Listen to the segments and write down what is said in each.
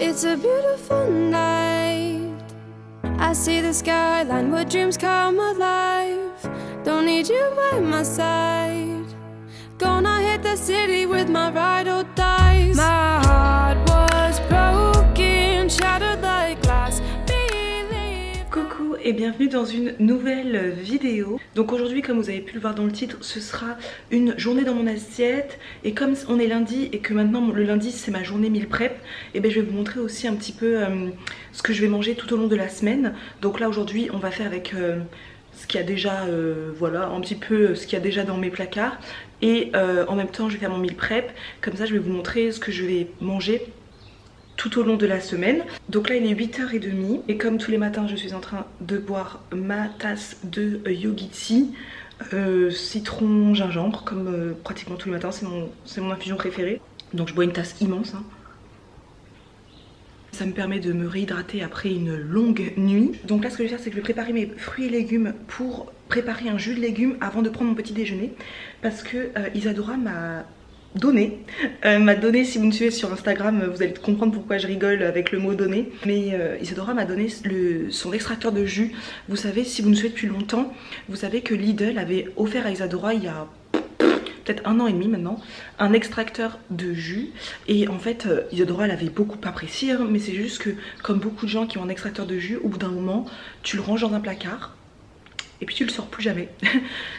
It's a beautiful night. I see the skyline where dreams come alive. Don't need you by my side. Gonna hit the city with my ride or dies. My heart was broken, shattered like glass. Coucou et bienvenue dans une nouvelle vidéo. Donc aujourd'hui, comme vous avez pu le voir dans le titre, ce sera une journée dans mon assiette. Et comme on est lundi et que maintenant le lundi c'est ma journée meal prep, et bien je vais vous montrer aussi un petit peu ce que je vais manger tout au long de la semaine. Donc là aujourd'hui on va faire avec ce qu'il y a déjà, voilà, un petit peu ce qu'il y a déjà dans mes placards. Et en même temps je vais faire mon meal prep. Comme ça je vais vous montrer ce que je vais manger tout au long de la semaine. Donc là il est 8h30 et comme tous les matins je suis en train de boire ma tasse de yogi tea citron gingembre comme pratiquement tous les matins, c'est mon infusion préférée. Donc je bois une tasse immense hein. Ça me permet de me réhydrater après une longue nuit. Donc là ce que je vais faire c'est que je vais préparer mes fruits et légumes pour préparer un jus de légumes avant de prendre mon petit déjeuner. Parce que Isadora m'a donné, si vous me suivez sur Instagram vous allez comprendre pourquoi je rigole avec le mot donné, mais Isadora m'a donné son extracteur de jus. Vous savez, si vous me suivez depuis longtemps, vous savez que Lidl avait offert à Isadora il y a peut-être 1 an et demi maintenant, un extracteur de jus. Et en fait Isadora elle avait beaucoup apprécié hein, mais c'est juste que comme beaucoup de gens qui ont un extracteur de jus, au bout d'un moment tu le ranges dans un placard et puis tu le sors plus jamais.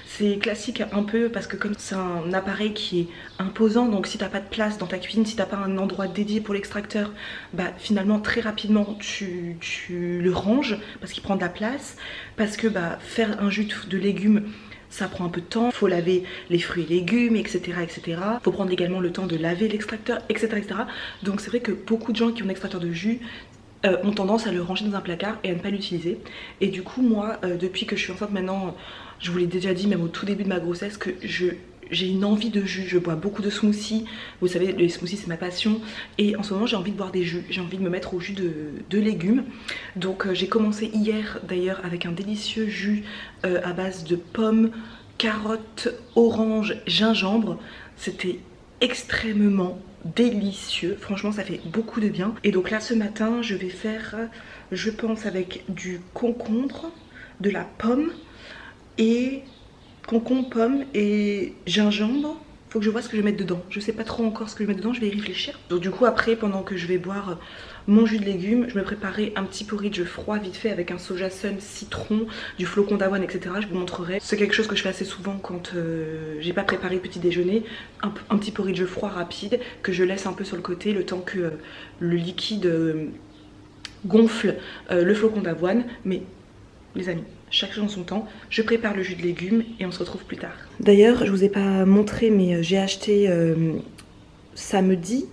C'est classique un peu parce que comme c'est un appareil qui est imposant, donc si t'as pas de place dans ta cuisine, si t'as pas un endroit dédié pour l'extracteur, bah finalement très rapidement tu le ranges parce qu'il prend de la place. Parce que bah faire un jus de légumes ça prend un peu de temps, faut laver les fruits et légumes, etc. etc. Faut prendre également le temps de laver l'extracteur, etc. etc. Donc c'est vrai que beaucoup de gens qui ont un extracteur de jus ont tendance à le ranger dans un placard et à ne pas l'utiliser. Et du coup moi depuis que je suis enceinte maintenant, je vous l'ai déjà dit même au tout début de ma grossesse que j'ai une envie de jus. Je bois beaucoup de smoothies, vous savez les smoothies c'est ma passion. Et en ce moment j'ai envie de boire des jus, j'ai envie de me mettre au jus de légumes. Donc j'ai commencé hier d'ailleurs avec un délicieux jus à base de pommes, carottes, oranges, gingembre. C'était extrêmement délicieux, franchement ça fait beaucoup de bien. Et donc là ce matin je vais faire, je pense avec du concombre, de la pomme et concombre, pomme et gingembre. Faut que je vois ce que je vais mettre dedans, je sais pas trop encore ce que je vais mettre dedans, je vais y réfléchir. Donc du coup après pendant que je vais boire mon jus de légumes, je me préparais un petit porridge froid vite fait avec un soja sun, citron, du flocon d'avoine, etc. Je vous montrerai. C'est quelque chose que je fais assez souvent quand j'ai pas préparé le petit déjeuner. Un petit porridge froid rapide que je laisse un peu sur le côté le temps que le liquide gonfle le flocon d'avoine. Mais les amis, chaque chose en son temps, je prépare le jus de légumes et on se retrouve plus tard. D'ailleurs je vous ai pas montré mais j'ai acheté samedi,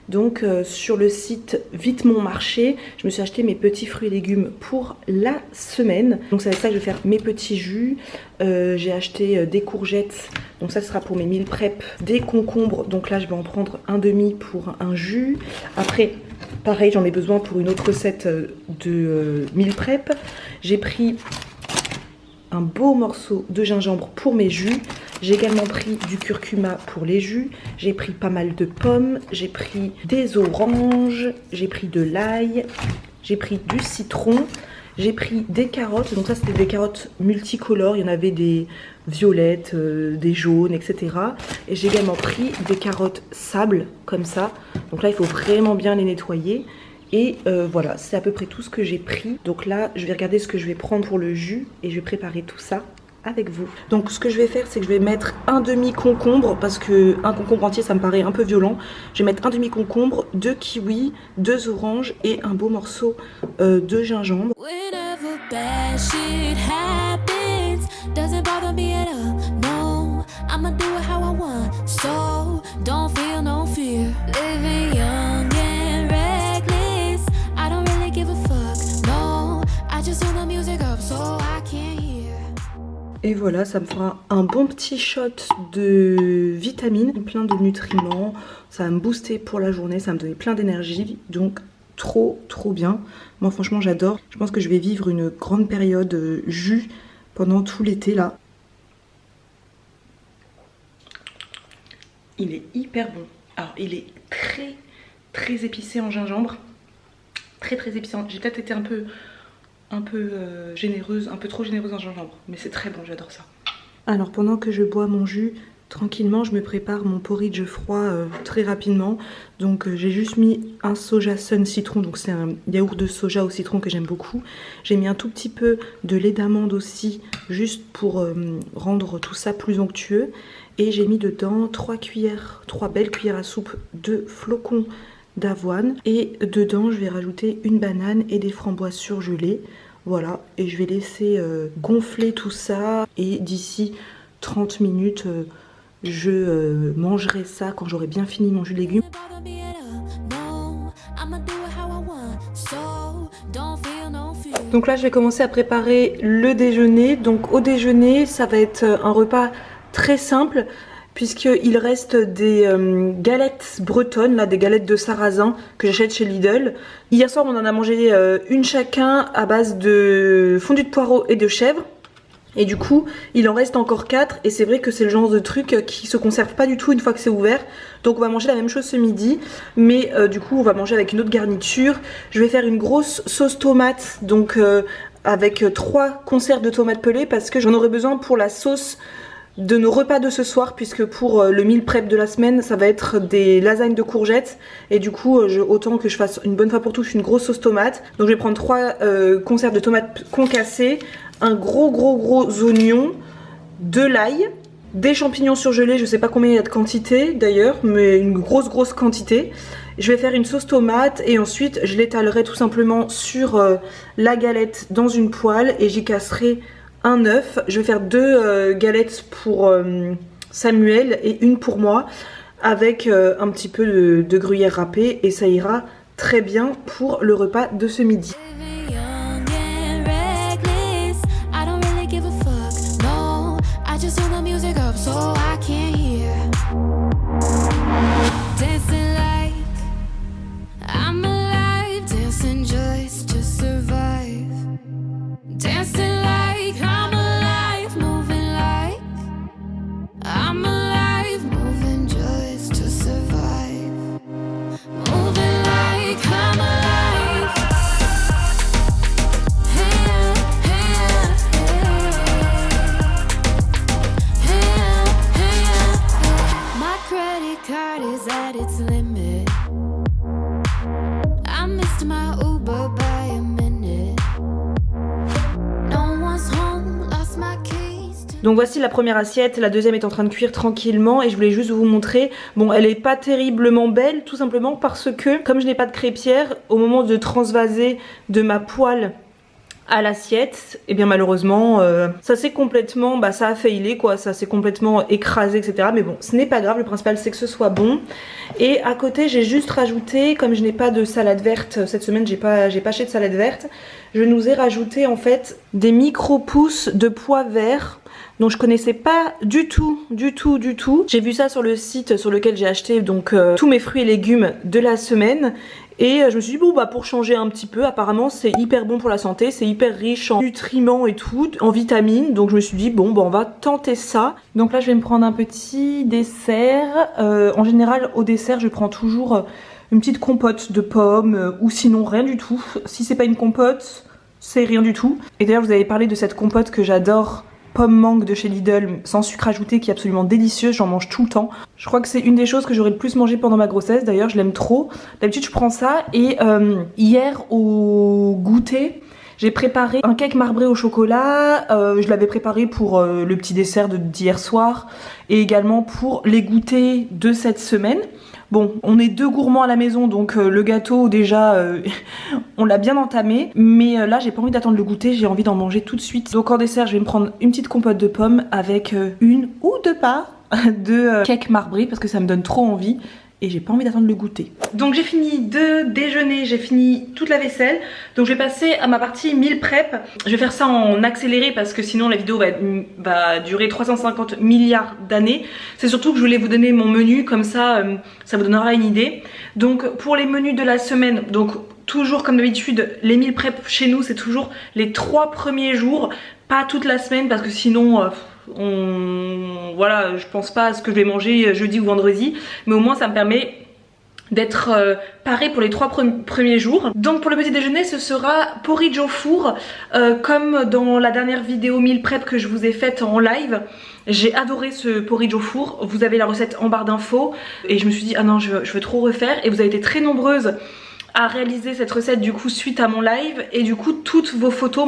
donc sur le site Vite Mon Marché, je me suis acheté mes petits fruits et légumes pour la semaine. Donc c'est avec ça que je vais faire mes petits jus. J'ai acheté des courgettes, donc ça ce sera pour mes meal prep, des concombres, donc là je vais en prendre un demi pour un jus. Après pareil j'en ai besoin pour une autre recette de meal prep. J'ai pris un beau morceau de gingembre pour mes jus. J'ai également pris du curcuma pour les jus. J'ai pris pas mal de pommes. J'ai pris des oranges. J'ai pris de l'ail. J'ai pris du citron. J'ai pris des carottes. Donc ça c'était des carottes multicolores. Il y en avait des violettes, des jaunes, etc. Et j'ai également pris des carottes sable comme ça. Donc là il faut vraiment bien les nettoyer. Et voilà, c'est à peu près tout ce que j'ai pris. Donc là, je vais regarder ce que je vais prendre pour le jus et je vais préparer tout ça avec vous. Donc ce que je vais faire, c'est que je vais mettre un demi concombre parce que un concombre entier, ça me paraît un peu violent. Je vais mettre un demi concombre, 2 kiwis, 2 oranges et un beau morceau de gingembre. Et voilà, ça me fera un bon petit shot de vitamines, plein de nutriments. Ça va me booster pour la journée, ça va me donner plein d'énergie. Donc trop bien. Moi franchement j'adore. Je pense que je vais vivre une grande période jus pendant tout l'été là. Il est hyper bon. Alors il est très épicé en gingembre. Très épicé. J'ai peut-être été un peu généreuse, un peu trop généreuse en gingembre. Mais c'est très bon, j'adore ça. Alors pendant que je bois mon jus, tranquillement je me prépare mon porridge froid très rapidement. Donc j'ai juste mis un soja sun citron, donc c'est un yaourt de soja au citron que j'aime beaucoup. J'ai mis un tout petit peu de lait d'amande aussi, juste pour rendre tout ça plus onctueux. Et j'ai mis dedans 3 belles cuillères à soupe de flocons d'avoine. Et dedans je vais rajouter une banane et des framboises surgelées. Voilà, et je vais laisser gonfler tout ça. Et d'ici 30 minutes, je mangerai ça quand j'aurai bien fini mon jus de légumes. Donc là je vais commencer à préparer le déjeuner. Donc au déjeuner ça va être un repas très simple, puisqu'il reste des galettes bretonnes, là, des galettes de sarrasin que j'achète chez Lidl. Hier soir on en a mangé une chacun à base de fondue de poireaux et de chèvre. Et du coup il en reste encore 4, et c'est vrai que c'est le genre de truc qui se conserve pas du tout une fois que c'est ouvert. Donc on va manger la même chose ce midi, mais du coup on va manger avec une autre garniture. Je vais faire une grosse sauce tomate, donc avec 3 conserves de tomates pelées, parce que j'en aurai besoin pour la sauce de nos repas de ce soir, puisque pour le meal prep de la semaine ça va être des lasagnes de courgettes, et du coup autant que je fasse une bonne fois pour toutes une grosse sauce tomate. Donc je vais prendre 3 conserves de tomates concassées, un gros oignon, de l'ail, des champignons surgelés, je sais pas combien il y a de quantité d'ailleurs, mais une grosse quantité. Je vais faire une sauce tomate et ensuite je l'étalerai tout simplement sur la galette dans une poêle, et j'y casserai un œuf. Je vais faire 2 galettes pour Samuel et une pour moi, avec un petit peu de gruyère râpée, et ça ira très bien pour le repas de ce midi. Donc voici la première assiette, la deuxième est en train de cuire tranquillement, et je voulais juste vous montrer. Bon, elle est pas terriblement belle, tout simplement parce que comme je n'ai pas de crêpière, au moment de transvaser de ma poêle à l'assiette, et bien malheureusement ça s'est complètement, ça a failé quoi, ça s'est complètement écrasé, etc. Mais bon, ce n'est pas grave, le principal c'est que ce soit bon. Et à côté j'ai juste rajouté, comme je n'ai pas de salade verte cette semaine, j'ai pas acheté de salade verte, je nous ai rajouté en fait des micro-pousses de pois verts, dont je connaissais pas du tout. J'ai vu ça sur le site sur lequel j'ai acheté donc tous mes fruits et légumes de la semaine. Et je me suis dit bon pour changer un petit peu, apparemment c'est hyper bon pour la santé, c'est hyper riche en nutriments et tout, en vitamines. Donc je me suis dit bon on va tenter ça. Donc là je vais me prendre un petit dessert. En général au dessert je prends toujours une petite compote de pommes, ou sinon rien du tout. Si c'est pas une compote, c'est rien du tout. Et d'ailleurs vous avez parlé de cette compote que j'adore, pomme mangue de chez Lidl, sans sucre ajouté, qui est absolument délicieuse, j'en mange tout le temps. Je crois que c'est une des choses que j'aurais le plus mangé pendant ma grossesse, d'ailleurs je l'aime trop. D'habitude je prends ça, et hier au goûter, j'ai préparé un cake marbré au chocolat, je l'avais préparé pour le petit dessert d'hier soir, et également pour les goûters de cette semaine. Bon, on est 2 gourmands à la maison, donc le gâteau déjà on l'a bien entamé, mais là j'ai pas envie d'attendre le goûter, j'ai envie d'en manger tout de suite. Donc en dessert je vais me prendre une petite compote de pommes avec 1 ou 2 parts de cake marbré, parce que ça me donne trop envie et j'ai pas envie d'attendre le goûter. Donc j'ai fini de déjeuner, j'ai fini toute la vaisselle, donc je vais passer à ma partie meal prep. Je vais faire ça en accéléré parce que sinon la vidéo va durer 350 milliards d'années. C'est surtout que je voulais vous donner mon menu, comme ça ça vous donnera une idée. Donc pour les menus de la semaine, donc toujours comme d'habitude les meal prep chez nous c'est toujours les 3 premiers jours, pas toute la semaine parce que sinon voilà, je pense pas à ce que je vais manger jeudi ou vendredi, mais au moins ça me permet d'être paré pour les 3 premiers jours. Donc pour le petit déjeuner, ce sera porridge au four, comme dans la dernière vidéo meal prep que je vous ai faite en live. J'ai adoré ce porridge au four, vous avez la recette en barre d'infos et je me suis dit ah non je veux trop refaire, et vous avez été très nombreuses à réaliser cette recette du coup suite à mon live, et du coup toutes vos photos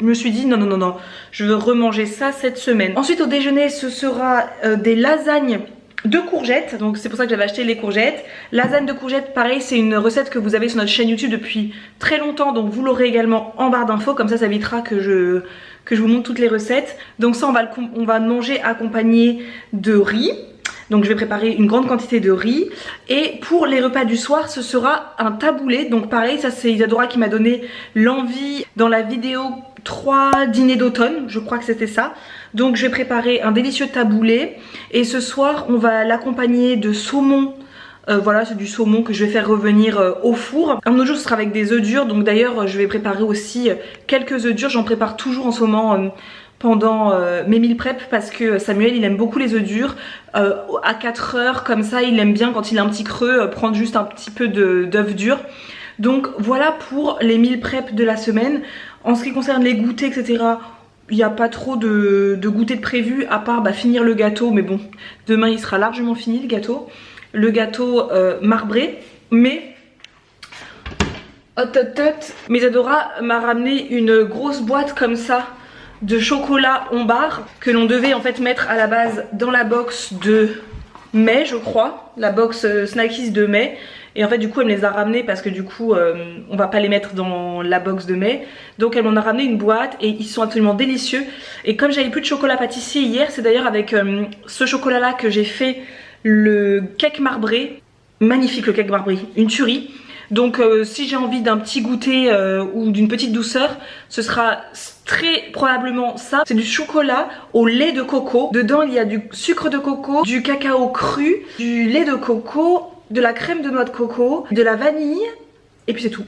je me suis dit non, je veux remanger ça cette semaine. Ensuite au déjeuner ce sera des lasagnes de courgettes, donc c'est pour ça que j'avais acheté les courgettes. Lasagne de courgettes, pareil, c'est une recette que vous avez sur notre chaîne YouTube depuis très longtemps, donc vous l'aurez également en barre d'infos, comme ça évitera que je vous montre toutes les recettes. Donc ça on va manger accompagné de riz. Donc je vais préparer une grande quantité de riz. Et pour les repas du soir, ce sera un taboulé. Donc pareil, ça c'est Isadora qui m'a donné l'envie dans la vidéo 3 dîners d'automne, je crois que c'était ça. Donc je vais préparer un délicieux taboulé. Et ce soir, on va l'accompagner de saumon. Voilà, c'est du saumon que je vais faire revenir au four. Un autre jour, ce sera avec des œufs durs. Donc d'ailleurs, je vais préparer aussi quelques œufs durs. J'en prépare toujours en ce moment pendant mes meal prep, parce que Samuel il aime beaucoup les œufs durs. À 4 heures comme ça, il aime bien quand il a un petit creux prendre juste un petit peu d'œufs durs. Donc voilà pour les meal prep de la semaine. En ce qui concerne les goûters etc, il n'y a pas trop de goûter de prévu, à part finir le gâteau, mais bon, demain il sera largement fini le gâteau. Le gâteau marbré, mais Isadora m'a ramené une grosse boîte comme ça de chocolat en barre que l'on devait en fait mettre à la base dans la box de mai, je crois, la box Snackies de mai. Et en fait du coup elle me les a ramenés parce que du coup on va pas les mettre dans la box de mai. Donc elle m'en a ramené une boîte et ils sont absolument délicieux. Et comme j'avais plus de chocolat pâtissier hier, c'est d'ailleurs avec ce chocolat là que j'ai fait le cake marbré. Magnifique le cake marbré, une tuerie. Donc si j'ai envie d'un petit goûter ou d'une petite douceur, ce sera très probablement ça. C'est du chocolat au lait de coco. Dedans il y a du sucre de coco, du cacao cru, du lait de coco, de la crème de noix de coco, de la vanille, et puis c'est tout.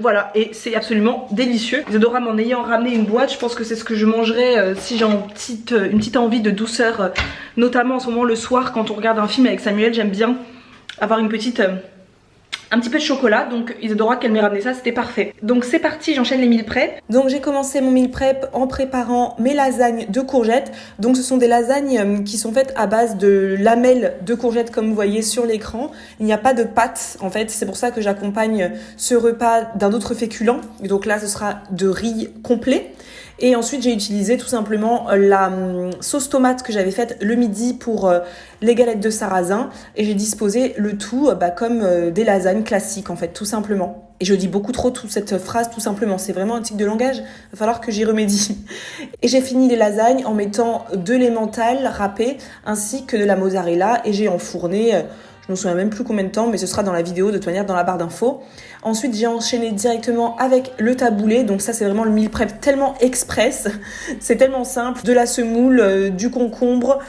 Voilà, et c'est absolument délicieux. Isadora m'en ayant ramené une boîte, je pense que c'est ce que je mangerai si j'ai une petite envie de douceur, notamment en ce moment le soir quand on regarde un film avec Samuel. J'aime bien avoir un petit peu de chocolat, donc Isadora qu'elle m'ait ramené ça, c'était parfait. Donc c'est parti, j'enchaîne les meal prep. Donc j'ai commencé mon meal prep en préparant mes lasagnes de courgettes. Donc ce sont des lasagnes qui sont faites à base de lamelles de courgettes comme vous voyez sur l'écran. Il n'y a pas de pâte en fait, c'est pour ça que j'accompagne ce repas d'un autre féculent. Donc là ce sera de riz complet. Et ensuite j'ai utilisé tout simplement la sauce tomate que j'avais faite le midi pour les galettes de sarrasin. Et j'ai disposé le tout comme des lasagnes classiques en fait, tout simplement. Et je dis beaucoup trop toute cette phrase tout simplement, c'est vraiment un tic de langage, il va falloir que j'y remédie. Et j'ai fini les lasagnes en mettant de l'emmental râpé ainsi que de la mozzarella et j'ai enfourné... je ne me souviens même plus combien de temps, mais ce sera dans la vidéo de toute manière dans la barre d'infos. Ensuite, j'ai enchaîné directement avec le taboulé. Donc ça, c'est vraiment le meal prep tellement express. C'est tellement simple. De la semoule, du concombre,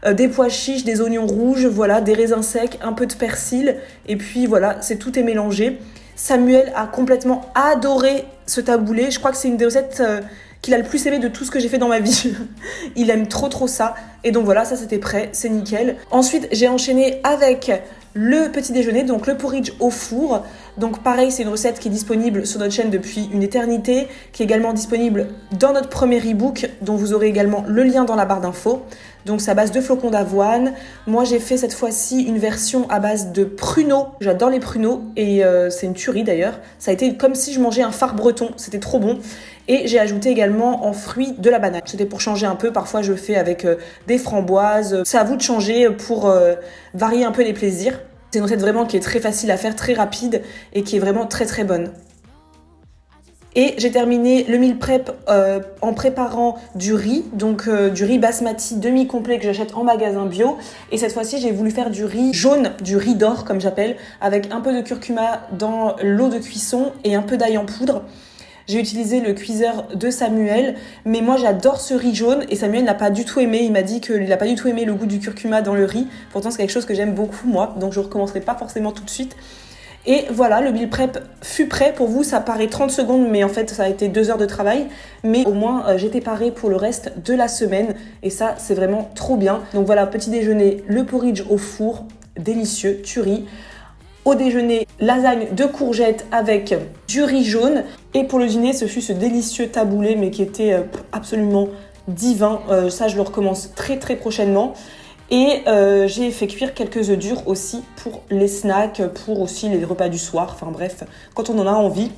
des pois chiches, des oignons rouges, voilà, des raisins secs, un peu de persil. Et puis voilà, tout est mélangé. Samuel a complètement adoré ce taboulé. Je crois que c'est une des recettes... qu'il a le plus aimé de tout ce que j'ai fait dans ma vie. Il aime trop ça. Et donc voilà, ça c'était prêt, c'est nickel. Ensuite, j'ai enchaîné avec le petit déjeuner, donc le porridge au four. Donc pareil, c'est une recette qui est disponible sur notre chaîne depuis une éternité, qui est également disponible dans notre premier ebook, dont vous aurez également le lien dans la barre d'infos. Donc c'est à base de flocons d'avoine. Moi j'ai fait cette fois-ci une version à base de pruneaux. J'adore les pruneaux et c'est une tuerie d'ailleurs. Ça a été comme si je mangeais un phare breton, c'était trop bon. Et j'ai ajouté également en fruits de la banane. C'était pour changer un peu, parfois je le fais avec des framboises. C'est à vous de changer pour varier un peu les plaisirs. C'est une recette vraiment qui est très facile à faire, très rapide et qui est vraiment très bonne. Et j'ai terminé le meal prep en préparant du riz, donc du riz basmati demi-complet que j'achète en magasin bio. Et cette fois-ci, j'ai voulu faire du riz jaune, du riz d'or comme j'appelle, avec un peu de curcuma dans l'eau de cuisson et un peu d'ail en poudre. J'ai utilisé le cuiseur de Samuel, mais moi j'adore ce riz jaune et Samuel n'a pas du tout aimé. Il m'a dit qu'il n'a pas du tout aimé le goût du curcuma dans le riz. Pourtant c'est quelque chose que j'aime beaucoup moi, donc je ne recommencerai pas forcément tout de suite. Et voilà, le meal prep fut prêt. Pour vous, ça paraît 30 secondes, mais en fait ça a été 2 heures de travail. Mais au moins j'étais parée pour le reste de la semaine et ça c'est vraiment trop bien. Donc voilà, petit déjeuner, le porridge au four, délicieux, tuerie. Au déjeuner, lasagne de courgettes avec du riz jaune. Et pour le dîner, ce fut ce délicieux taboulé, mais qui était absolument divin. Ça, je le recommence très très prochainement. Et j'ai fait cuire quelques œufs durs aussi pour les snacks, pour aussi les repas du soir. Enfin bref, quand on en a envie.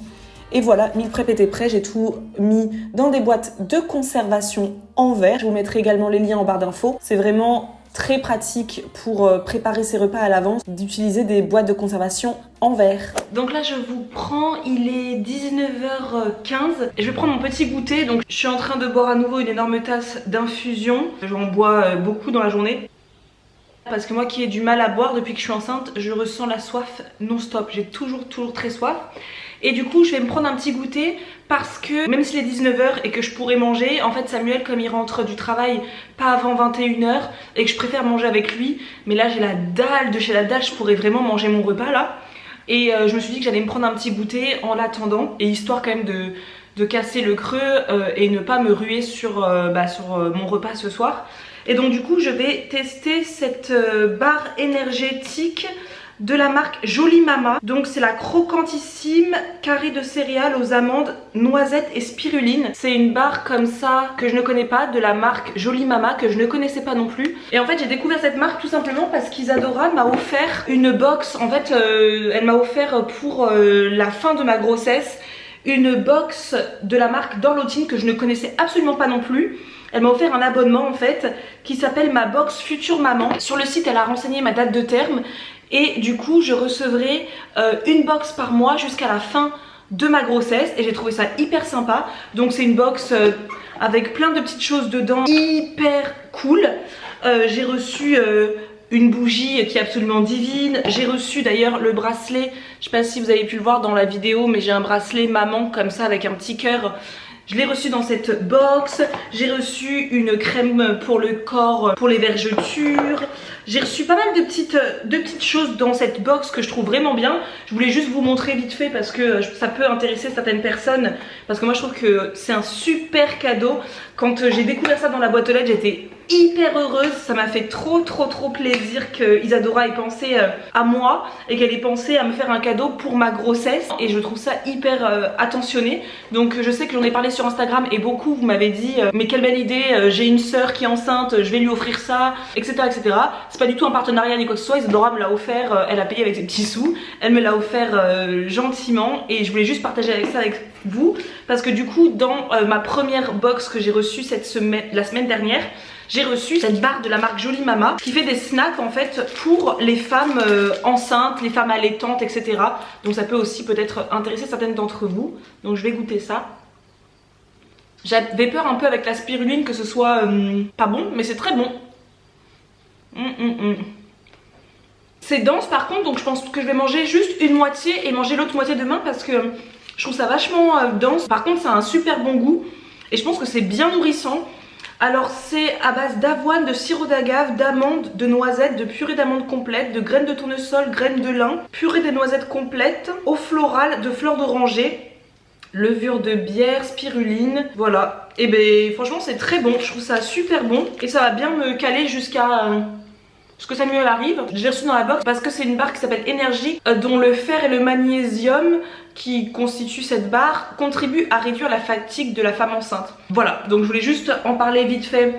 Et voilà, meal prep était prêt. J'ai tout mis dans des boîtes de conservation en verre. Je vous mettrai également les liens en barre d'infos. C'est vraiment très pratique pour préparer ses repas à l'avance d'utiliser des boîtes de conservation en verre. Donc là je vous prends, il est 19h15 et je vais prendre mon petit goûter. Donc je suis en train de boire à nouveau une énorme tasse d'infusion. J'en bois beaucoup dans la journée. Parce que moi qui ai du mal à boire depuis que je suis enceinte, je ressens la soif non-stop. J'ai toujours très soif. Et du coup je vais me prendre un petit goûter parce que même s'il est 19h et que je pourrais manger, en fait Samuel comme il rentre du travail pas avant 21h et que je préfère manger avec lui, mais là j'ai la dalle de chez la dalle, je pourrais vraiment manger mon repas là. Et je me suis dit que j'allais me prendre un petit goûter en l'attendant, et histoire quand même de casser le creux et ne pas me ruer sur mon repas ce soir. Et donc du coup je vais tester cette barre énergétique de la marque Jolie Mama. Donc c'est la crocantissime carré de céréales aux amandes, noisettes et spiruline. C'est une barre comme ça que je ne connais pas, de la marque Jolie Mama, que je ne connaissais pas non plus. Et en fait j'ai découvert cette marque tout simplement parce qu'Isadora m'a offert une box. En fait elle m'a offert pour la fin de ma grossesse une box de la marque Dorlotine que je ne connaissais absolument pas non plus. Elle m'a offert un abonnement en fait qui s'appelle ma box Future Maman. Sur le site elle a renseigné ma date de terme. Et du coup je recevrai une box par mois jusqu'à la fin de ma grossesse. Et j'ai trouvé ça hyper sympa. Donc c'est une box avec plein de petites choses dedans, hyper cool. J'ai reçu une bougie qui est absolument divine. J'ai reçu d'ailleurs le bracelet. Je sais pas si vous avez pu le voir dans la vidéo, mais j'ai un bracelet maman comme ça avec un petit cœur. Je l'ai reçu dans cette box. J'ai reçu une crème pour le corps, pour les vergetures. J'ai reçu pas mal de petites choses dans cette box que je trouve vraiment bien. Je voulais juste vous montrer vite fait parce que ça peut intéresser certaines personnes. Parce que moi je trouve que c'est un super cadeau. Quand j'ai découvert ça dans la boîte aux lettres, j'étais hyper heureuse. Ça m'a fait trop plaisir que Isadora ait pensé à moi et qu'elle ait pensé à me faire un cadeau pour ma grossesse. Et je trouve ça hyper attentionné. Donc je sais que j'en ai parlé sur Instagram et beaucoup vous m'avez dit mais quelle belle idée, j'ai une sœur qui est enceinte, je vais lui offrir ça, etc. C'est pas du tout un partenariat ni quoi que ce soit. Isadora me l'a offert, elle a payé avec ses petits sous. Elle me l'a offert gentiment et je voulais juste partager avec ça avec vous. Parce que du coup dans ma première box que j'ai reçue la semaine dernière, j'ai reçu cette barre de la marque Jolie Mama qui fait des snacks en fait pour les femmes enceintes, les femmes allaitantes, etc. Donc ça peut aussi peut-être intéresser certaines d'entre vous. Donc je vais goûter ça. J'avais peur un peu avec la spiruline que ce soit pas bon, mais c'est très bon. C'est dense par contre, donc je pense que je vais manger juste une moitié et manger l'autre moitié demain parce que je trouve ça vachement dense. Par contre ça a un super bon goût et je pense que c'est bien nourrissant. Alors c'est à base d'avoine, de sirop d'agave, d'amandes, de noisettes, de purée d'amandes complète, de graines de tournesol, graines de lin, purée des noisettes complète, eau florale, de fleurs d'oranger, levure de bière, spiruline, voilà. Et ben franchement c'est très bon, je trouve ça super bon et ça va bien me caler jusqu'à ce que Samuel arrive. J'ai reçu dans la box parce que c'est une barre qui s'appelle Énergie dont le fer et le magnésium qui constituent cette barre contribuent à réduire la fatigue de la femme enceinte. Voilà, donc je voulais juste en parler vite fait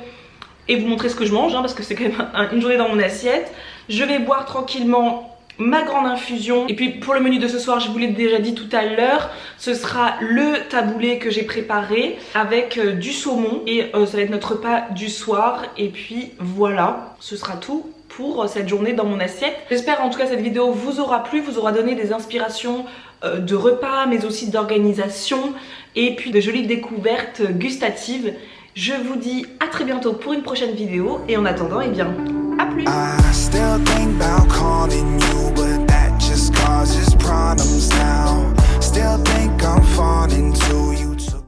et vous montrer ce que je mange parce que c'est quand même une journée dans mon assiette. Je vais boire tranquillement ma grande infusion et puis pour le menu de ce soir, je vous l'ai déjà dit tout à l'heure, ce sera le taboulé que j'ai préparé avec du saumon et ça va être notre repas du soir. Et puis voilà, ce sera tout pour cette journée dans mon assiette. J'espère en tout cas cette vidéo vous aura plu, vous aura donné des inspirations de repas mais aussi d'organisation et puis de jolies découvertes gustatives. Je vous dis à très bientôt pour une prochaine vidéo et en attendant, eh bien, à plus. I still think about calling you, but that just causes problems now. Still think I'm falling to you.